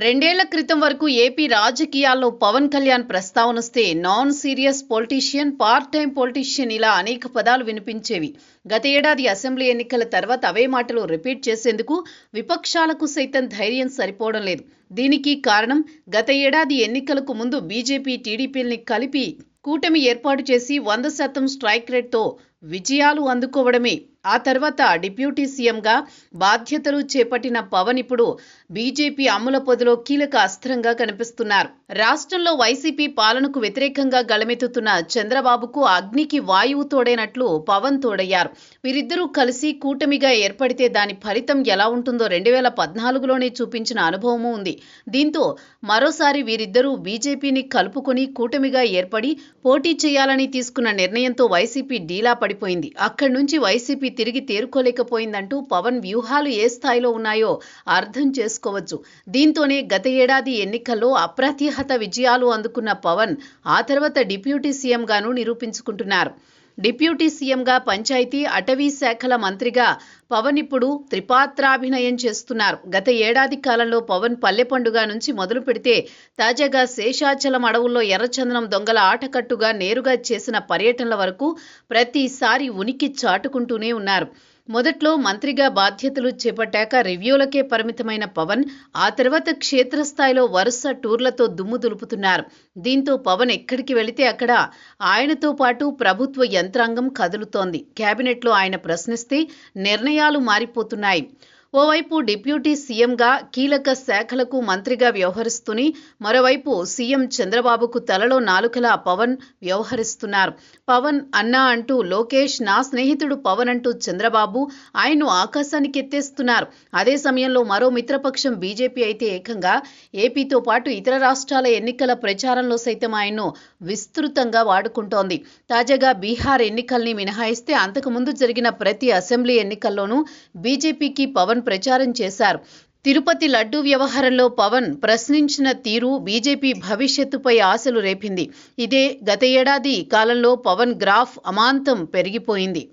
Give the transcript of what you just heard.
రెండేళ్ల క్రితం వరకు ఏపీ రాజకీయాల్లో పవన్ కళ్యాణ్ ప్రస్తావనొస్తే non serious politician, part time politician ఇలా అనేక పదాలు వినిపించేవి. గత ఏడాది అసెంబ్లీ ఎన్నికల తర్వాత అవే మాటలు రిపీట్ చేసేందుకు విపక్షాలకు సైతం ధైర్యం సరిపోవడం లేదు. దీనికి కారణం గత ఏడాది ఎన్నికలకు ముందు బీజేపీ, టీడీపీల్ని కలిపి కూటమి ఏర్పాటు చేసి 100% స్ట్రైక్ రేట్తో విజయాలు అందుకోవడమే. ఆ తర్వాత డిప్యూటీ సీఎంగా బాధ్యతలు చేపట్టిన పవన్ ఇప్పుడు బీజేపీ అమ్ముల పొదిలో కీలక అస్త్రంగా కనిపిస్తున్నారు. రాష్ట్రంలో వైసీపీ పాలనకు వ్యతిరేకంగా గళమెత్తుతున్న చంద్రబాబుకు అగ్నికి వాయువు తోడైనట్లు పవన్ తోడయ్యారు. వీరిద్దరూ కలిసి కూటమిగా ఏర్పడితే దాని ఫలితం ఎలా ఉంటుందో 2014లోనే చూపించిన అనుభవమూ ఉంది. దీంతో మరోసారి వీరిద్దరూ బీజేపీని కలుపుకొని కూటమిగా ఏర్పడి పోటీ చేయాలని తీసుకున్న నిర్ణయంతో వైసీపీ డీలా పడిపోయింది. అక్కడి నుంచి వైసీపీ తిరిగి తేరుకోలేకపోయిందంటూ పవన్ వ్యూహాలు ఏ స్థాయిలో ఉన్నాయో అర్థం చేసుకోవచ్చు. దీంతోనే గత ఏడాది ఎన్నికల్లో అప్రతిహత విజయాలు అందుకున్న పవన్ ఆ తర్వాత డిప్యూటీ సీఎంగాను నిరూపించుకుంటున్నారు. డిప్యూటీ సీఎంగా పంచాయతీ, అటవీ శాఖల మంత్రిగా పవన్ ఇప్పుడు త్రిపాత్రాభినయం చేస్తున్నారు. గత ఏడాది కాలంలో పవన్ పల్లె పండుగ నుంచి మొదలు పెడితే తాజాగా శేషాచలం అడవుల్లో ఎర్రచందనం దొంగల ఆటకట్టుగా నేరుగా చేసిన పర్యటనల వరకు ప్రతిసారి ఉనికి చాటుకుంటూనే ఉన్నారు. మొదట్లో మంత్రిగా బాధ్యతలు చేపట్టాక రివ్యూలకే పరిమితమైన పవన్ ఆ తర్వాత క్షేత్రస్థాయిలో వరుస టూర్లతో దుమ్ము దులుపుతున్నారు. దీంతో పవన్ ఎక్కడికి వెళితే అక్కడ ఆయనతో పాటు ప్రభుత్వ యంత్రాంగం కదులుతోంది. కేబినెట్లో ఆయన ప్రశ్నిస్తే నిర్ణయాలు మారిపోతున్నాయి. ఓవైపు డిప్యూటీ సీఎంగా కీలక శాఖలకు మంత్రిగా వ్యవహరిస్తూనే మరోవైపు సీఎం చంద్రబాబుకు తలలో నాలుకలా పవన్ వ్యవహరిస్తున్నారు. పవన్ అన్నా అంటూ లోకేష్, నా స్నేహితుడు పవన్ అంటూ చంద్రబాబు ఆయన్ను ఆకాశానికి ఎత్తేస్తున్నారు. అదే సమయంలో మరో మిత్రపక్షం బీజేపీ అయితే ఏకంగా ఏపీతో పాటు ఇతర రాష్ట్రాల ఎన్నికల ప్రచారంలో సైతం ఆయన్ను విస్తృతంగా వాడుకుంటోంది. తాజాగా బీహార్ ఎన్నికల్ని మినహాయిస్తే అంతకుముందు జరిగిన ప్రతి అసెంబ్లీ ఎన్నికల్లోనూ బీజేపీకి పవన్ ప్రచారం చేశారు. తిరుపతి లడ్డూ వ్యవహారంలో పవన్ ప్రశ్నించిన తీరు బీజేపీ భవిష్యత్తుపై ఆశలు రేపింది. ఇదే గత ఏడాది కాలంలో పవన్ గ్రాఫ్ అమాంతం పెరిగిపోయింది.